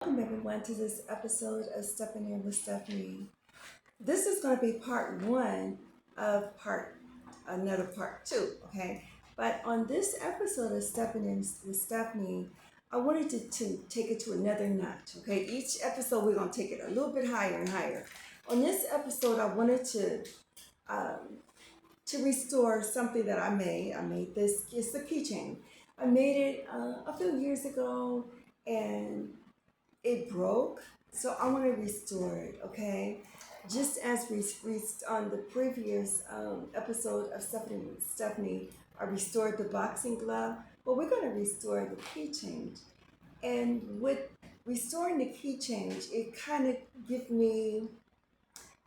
Welcome everyone to this episode of Stepping In with Stephanie. This is going to be part one of another part two, okay? But on this episode of Stepping In with Stephanie, I wanted to take it to another notch, okay? Each episode we're going to take it a little bit higher and higher. On this episode, I wanted to restore something that I made. I made this. It's a keychain. I made it a few years ago, and it broke, so I want to restore it. Okay, just as we on the previous episode of Stephanie, I restored the boxing glove. Well, we're going to restore the keychain, and with restoring the keychain, it kind of give me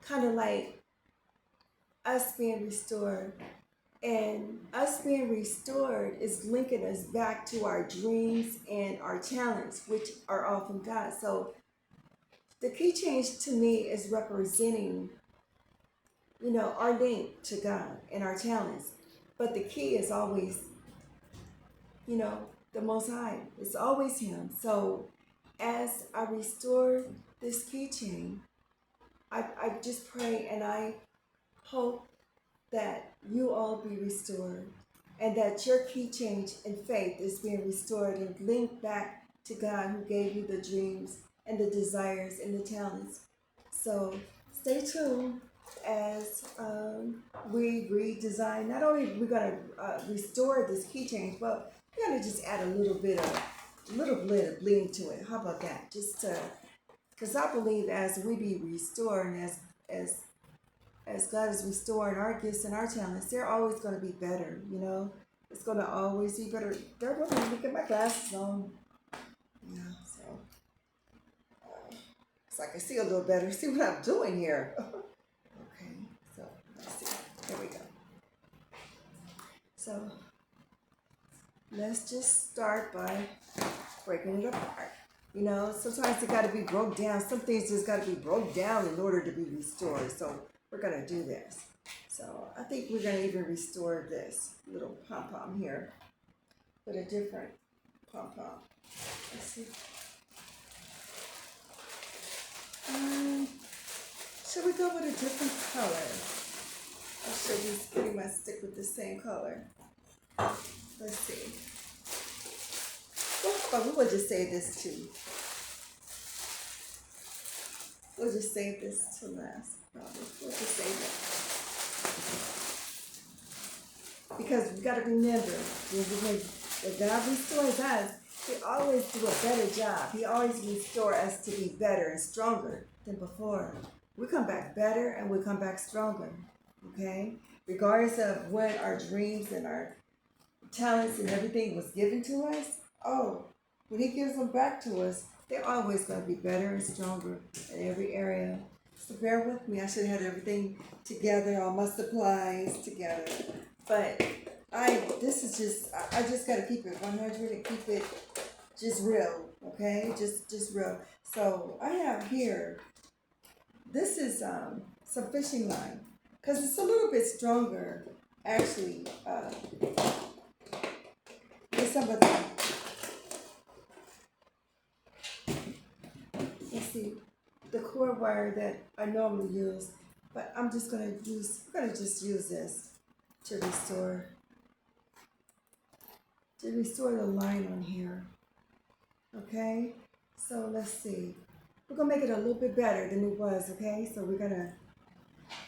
kind of like us being restored. And us being restored is linking us back to our dreams and our talents, which are all from God. So the key change to me is representing, our link to God and our talents. But the key is always, you know, the Most High. It's always Him. So as I restore this keychain, I just pray and I hope that you all be restored and that your key change in faith is being restored and linked back to God who gave you the dreams and the desires and the talents. So stay tuned as we redesign. Not only we're going to restore this key change, but we're going to just add a little bit of bling to it. How about that? Just because I believe as we be restored and as God is restoring our gifts and our talents, they're always going to be better. It's going to always be better. They're going to get my glasses on. Yeah, so I can see a little better, see what I'm doing here. Okay, so let's see. Here we go. So let's just start by breaking it apart. Sometimes it got to be broke down. Some things just got to be broke down in order to be restored. So we're going to do this. So I think we're going to even restore this little pom-pom here with a different pom-pom. Let's see. Should we go with a different color? Or should we pretty much stick with the same color? Let's see. Well, we will just save this too. We'll just save this to last. Probably. We'll just save it. Because we got to remember, when God restores us, He always do a better job. He always restore us to be better and stronger than before. We come back better and we come back stronger. Okay? Regardless of what our dreams and our talents and everything was given to us, when He gives them back to us, they're always going to be better and stronger in every area. So bear with me. I should have had everything together, all my supplies together. But I just got to keep it 100 and keep it just real, okay? Just real. So I have here, this is some fishing line, because it's a little bit stronger, actually, than some of the, let's see, the cord wire that I normally use. But we're gonna just use this to restore the line on here. Okay, so let's see. We're gonna make it a little bit better than it was. Okay, so we're gonna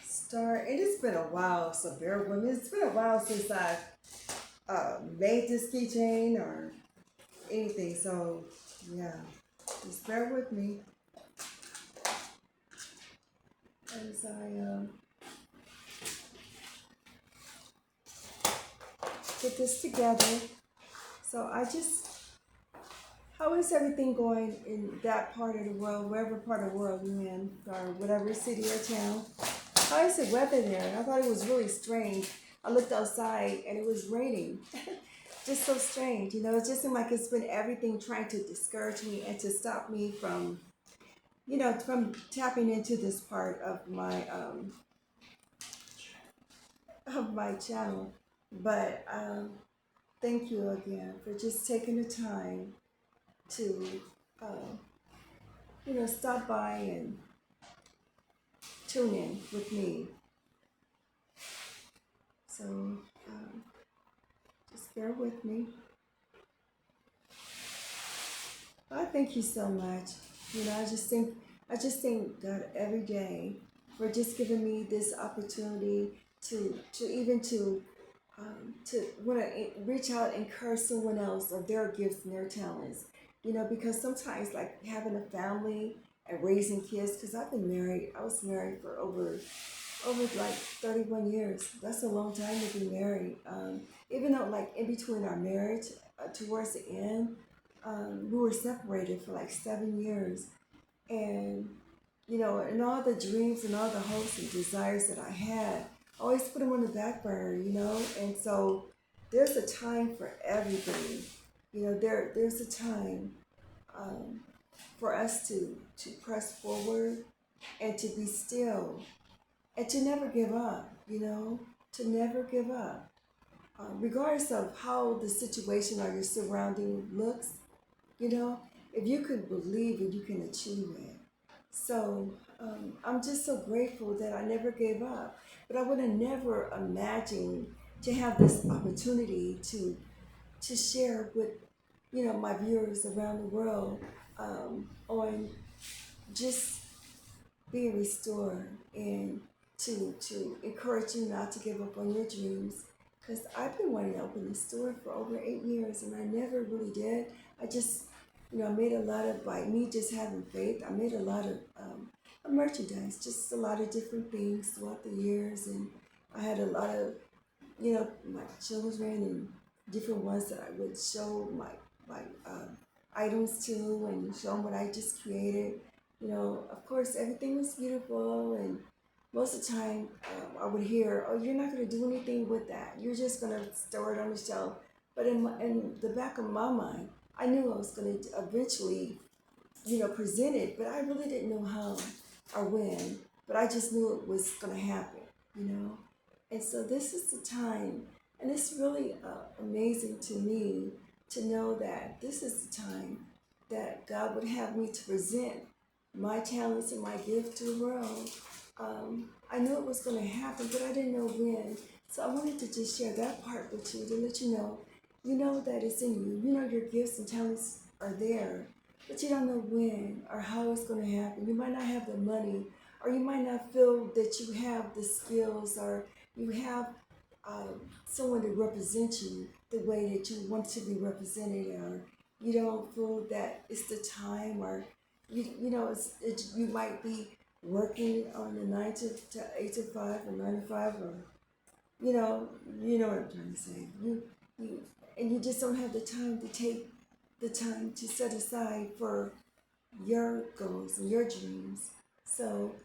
start. And it's been a while, so bear with me. It's been a while since I made this keychain or anything. So yeah, just bear with me as I put this together. So how is everything going in that part of the world, wherever part of the world you're in, or whatever city or town? How is the weather there? I thought it was really strange. I looked outside and it was raining. Just so strange, It just seemed like it's been everything trying to discourage me and to stop me from tapping into this part of my channel. But thank you again for just taking the time to stop by and tune in with me. So just bear with me. I thank you so much. I just thank God every day for just giving me this opportunity to want to reach out and encourage someone else of their gifts and their talents. Because sometimes like having a family and raising kids. Because I've been married. I was married for over like 31 years. That's a long time to be married. Even though like in between our marriage, towards the end, we were separated for like 7 years. And and all the dreams and all the hopes and desires that I had, I always put them on the back burner. And so there's a time for everything. There's a time um, for us to press forward and to be still and to never give up. To never give up, regardless of how the situation or your surrounding looks. You know, if you can believe it, you can achieve it. So I'm just so grateful that I never gave up. But I would have never imagined to have this opportunity to share with my viewers around the world on just being restored and to encourage you not to give up on your dreams. Because I've been wanting to open this store for over 8 years and I never really did. I just, I made a lot of, by me just having faith, I made a lot of merchandise, just a lot of different things throughout the years. And I had a lot of, my children and different ones that I would show my items to and show them what I just created. Of course, everything was beautiful, and most of the time I would hear, "Oh, you're not going to do anything with that. You're just going to store it on the shelf." But in the back of my mind, I knew I was going to eventually, present it, but I really didn't know how or when. But I just knew it was going to happen, you know. And so this is the time, and it's really amazing to me to know that this is the time that God would have me to present my talents and my gift to the world. I knew it was going to happen, but I didn't know when. So I wanted to just share that part with you to let you know that it's in you. You know your gifts and talents are there, but you don't know when or how it's going to happen. You might not have the money, or you might not feel that you have the skills, or you have someone to represent you the way that you want to be represented, or you don't feel that it's the time, or you might be working on the 8 to 5 or 9 to 5, or you know what I'm trying to say. You and you just don't have the time to take the time to set aside for your goals and your dreams. So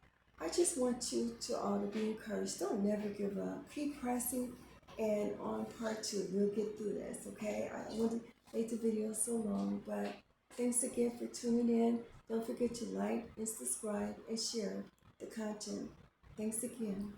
I just want you to all to be encouraged. Don't never give up. Keep pressing. And on part 2, we'll get through this, okay? I want to make the video so long, but thanks again for tuning in. Don't forget to like and subscribe and share the content. Thanks again.